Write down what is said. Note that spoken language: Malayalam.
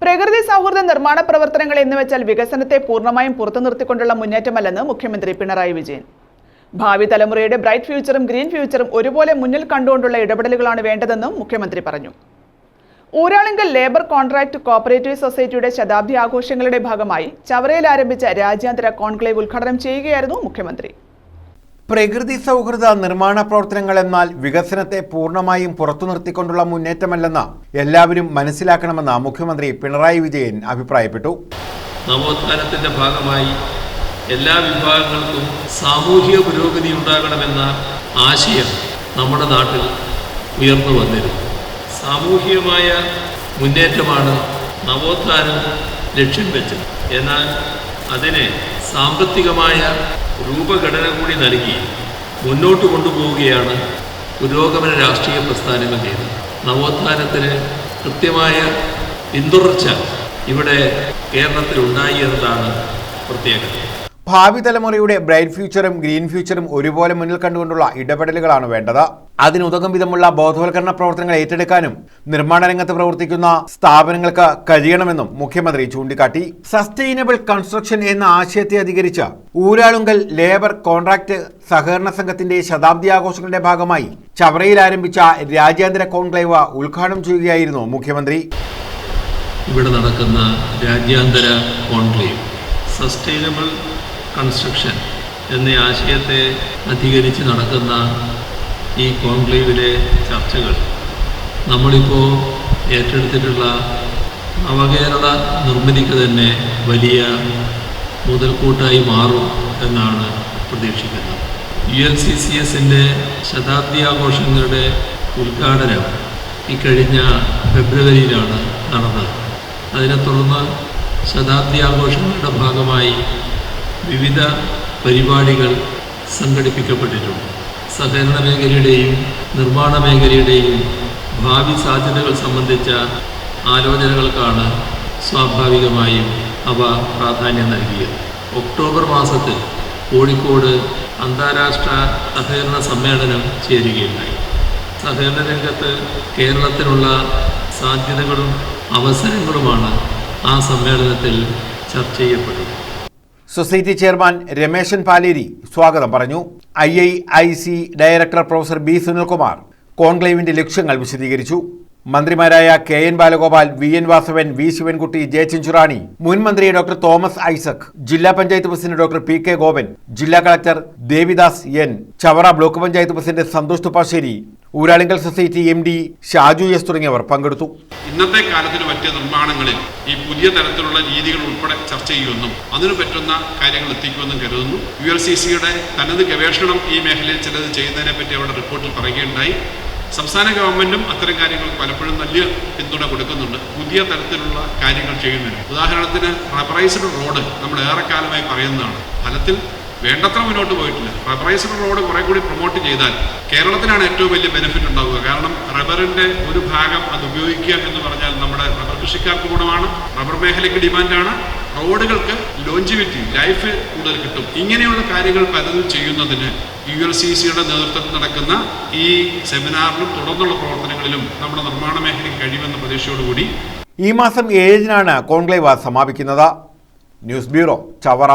പ്രകൃതി സൗഹൃദ നിർമ്മാണ പ്രവർത്തനങ്ങൾ എന്നുവെച്ചാൽ വികസനത്തെ പൂർണ്ണമായും പുറത്തു നിർത്തിക്കൊണ്ടുള്ള മുന്നേറ്റമല്ലെന്ന് മുഖ്യമന്ത്രി പിണറായി വിജയൻ. ഭാവി തലമുറയുടെ ബ്രൈറ്റ് ഫ്യൂച്ചറും ഗ്രീൻ ഫ്യൂച്ചറും ഒരുപോലെ മുന്നിൽ കണ്ടുകൊണ്ടുള്ള ഇടപെടലുകളാണ് വേണ്ടതെന്നും മുഖ്യമന്ത്രി പറഞ്ഞു. ഊരാളുങ്കൽ ലേബർ കോൺട്രാക്ട് കോഓപ്പറേറ്റീവ് സൊസൈറ്റിയുടെ ശതാബ്ദി ആഘോഷങ്ങളുടെ ഭാഗമായി ചവറയിൽ ആരംഭിച്ച രാജ്യാന്തര കോൺക്ലേവ് ഉദ്ഘാടനം ചെയ്യുകയായിരുന്നു മുഖ്യമന്ത്രി. പ്രകൃതി സൗഹൃദ നിർമ്മാണ പ്രവർത്തനങ്ങൾ എന്നാൽ വികസനത്തെ പൂർണ്ണമായും പുറത്തു നിർത്തിക്കൊണ്ടുള്ള മുന്നേറ്റമല്ലെന്ന് എല്ലാവരും മനസ്സിലാക്കണമെന്ന് മുഖ്യമന്ത്രി പിണറായി വിജയൻ അഭിപ്രായപ്പെട്ടു. നവോത്ഥാനത്തിന്റെ ഭാഗമായി എല്ലാ വിഭാഗങ്ങൾക്കും സാമൂഹിക പുരോഗതി ഉണ്ടാകണമെന്ന ആശയം നമ്മുടെ നാട്ടിൽ ഉയർന്നു വന്നിരുന്നു. സാമൂഹികമായ മുന്നേറ്റമാണ് നവോത്ഥാനം ലക്ഷ്യം വെച്ചത്. എന്നാൽ അതിനെ സാമ്പത്തികമായ രൂപഘടന കൂടി നൽകി മുന്നോട്ട് കൊണ്ടുപോവുകയാണ് പുരോഗമന രാഷ്ട്രീയ പ്രസ്ഥാനങ്ങൾ ചെയ്തത്. നവോത്ഥാനത്തിന് കൃത്യമായ പിന്തുടർച്ച ഇവിടെ കേരളത്തിൽ ഉണ്ടായി എന്നതാണ് പ്രത്യേകത. ഭാവി തലമുറയുടെ ബ്രൈറ്റ് ഫ്യൂച്ചറും ഗ്രീൻ ഫ്യൂച്ചറും ഒരുപോലെ മുന്നിൽ കണ്ടുകൊണ്ടുള്ള ഇടപെടലുകളാണ് വേണ്ടത്. അതിനുതകും വിധമുള്ള ബോധവൽക്കരണ പ്രവർത്തനങ്ങൾ ഏറ്റെടുക്കാനും നിർമ്മാണ രംഗത്ത് പ്രവർത്തിക്കുന്ന സ്ഥാപനങ്ങൾക്ക് കഴിയണമെന്നും മുഖ്യമന്ത്രി ചൂണ്ടിക്കാട്ടി. സസ്റ്റൈനബിൾ കൺസ്ട്രക്ഷൻ എന്ന ആശയത്തെ അധികരിച്ച് ഊരാളുങ്കൽ ലേബർ കോൺട്രാക്ട് സഹകരണ സംഘത്തിന്റെ ശതാബ്ദി ആഘോഷങ്ങളുടെ ഭാഗമായി ചവറയിൽ ആരംഭിച്ച രാജ്യാന്തര കോൺക്ലേവ് ഉദ്ഘാടനം ചെയ്യുകയായിരുന്നു മുഖ്യമന്ത്രി. ഇവിടെ നടക്കുന്ന രാജ്യാന്തര കോൺക്ലേവ് സസ്റ്റൈനബിൾ കൺസ്ട്രക്ഷൻ എന്ന ആശയത്തെ അധികരിച്ച് നടക്കുന്ന ഈ കോൺക്ലേവിലെ ചർച്ചകൾ നമ്മളിപ്പോൾ ഏറ്റെടുത്തിട്ടുള്ള നവകേരള നിർമ്മിതിക്ക് തന്നെ വലിയ മുതൽക്കൂട്ടായി മാറും എന്നാണ് പ്രതീക്ഷിക്കുന്നത്. UNCCSന്റെ ശതാബ്ദി ആഘോഷങ്ങളുടെ ഉദ്ഘാടനം ഇക്കഴിഞ്ഞ ഫെബ്രുവരിയിലാണ് നടന്നത്. അതിനെ തുടർന്ന് ശതാബ്ദി ആഘോഷങ്ങളുടെ ഭാഗമായി വിവിധ പരിപാടികൾ സംഘടിപ്പിക്കപ്പെട്ടിട്ടുണ്ട്. സഹകരണ മേഖലയുടെയും നിർമ്മാണ മേഖലയുടെയും ഭാവി സാധ്യതകൾ സംബന്ധിച്ച ആലോചനകൾക്കാണ് സ്വാഭാവികമായും അവ പ്രാധാന്യം നൽകിയത്. ഒക്ടോബർ മാസത്തിൽ കോഴിക്കോട് അന്താരാഷ്ട്ര സഹകരണ സമ്മേളനം ചേരുകയുണ്ടായി. സഹകരണ രംഗത്ത് കേരളത്തിനുള്ള സാധ്യതകളും അവസരങ്ങളുമാണ് ആ സമ്മേളനത്തിൽ ചർച്ച ചെയ്യപ്പെട്ടത്. സൊസൈറ്റി ചെയർമാൻ രമേശൻ പാലേരി സ്വാഗതം പറഞ്ഞു. IIIC director professor B. Sunilkumar കോൺക്ലേവിന്റെ ലക്ഷ്യങ്ങൾ വിശദീകരിച്ചു. മന്ത്രിമാരായ KN Balagopal, VN Vasavan, V. Sivankutty, J. Chinchu Rani, മുൻ മന്ത്രി ഡോക്ടർ തോമസ് ഐസക്, ജില്ലാ panchayat president doctor PK Gopan, ജില്ലാ collector Devidas N, Chavara block panchayat president Santhosh Thuppassery, Uralungal society MD Shaju S തുടങ്ങിയവർ പങ്കെടുത്തു. ഇന്നത്തെ കാലത്തിന് പറ്റിയ നിർമ്മാണങ്ങളിൽ ഈ പുതിയ തരത്തിലുള്ള രീതികൾ ഉൾപ്പെടെ ചർച്ച ചെയ്യുമെന്നും അതിന് പറ്റുന്ന കാര്യങ്ങൾ എത്തിക്കുമെന്നും കരുതുന്നു. ULCCയുടെ തനത് ഗവേഷണം ഈ മേഖലയിൽ ചിലത് ചെയ്യുന്നതിനെ പറ്റി അവരുടെ റിപ്പോർട്ടിൽ പറയുകയുണ്ടായി. സംസ്ഥാന ഗവൺമെന്റും അത്തരം കാര്യങ്ങൾക്ക് പലപ്പോഴും വലിയ പിന്തുണ കൊടുക്കുന്നുണ്ട്. പുതിയ തരത്തിലുള്ള കാര്യങ്ങൾ ചെയ്യുന്നതിന് ഉദാഹരണത്തിന് റബ്ബറൈസ്ഡ് റോഡ് നമ്മൾ ഏറെക്കാലമായി പറയുന്നതാണ്. ഫലത്തിൽ വേണ്ടത്ര മുന്നോട്ട് പോയിട്ടില്ല. റബ്ബറൈസ്ഡ് റോഡ് കുറെ കൂടി പ്രൊമോട്ട് ചെയ്താൽ കേരളത്തിനാണ് ഏറ്റവും വലിയ ബെനിഫിറ്റ് ഉണ്ടാവുക. കാരണം റബ്ബറിന്റെ ഒരു ഭാഗം അത് ഉപയോഗിക്കുക എന്ന് പറഞ്ഞാൽ നമ്മുടെ റബ്ബർ കൃഷിക്കാർക്ക് ഗുണമാണ്, റബ്ബർ മേഖലയ്ക്ക് ഡിമാൻഡാണ്, റോഡുകൾക്ക് ലോഞ്ചിവിറ്റി ലൈഫ് കൂടുതൽ കിട്ടും. ഇങ്ങനെയുള്ള കാര്യങ്ങൾ പലതും ചെയ്യുന്നതിന് ULCCയുടെ നേതൃത്വത്തിൽ നടക്കുന്ന ഈ സെമിനാറിലും തുടർന്നുള്ള പ്രവർത്തനങ്ങളിലും നമ്മുടെ നിർമ്മാണ മേഖലയ്ക്ക് കഴിയുമെന്ന പ്രതീക്ഷയോടുകൂടി ഈ മാസം 7-നാണ് കോൺക്ലേവ് സമാപിക്കുന്നത്. News bureau, Chavara.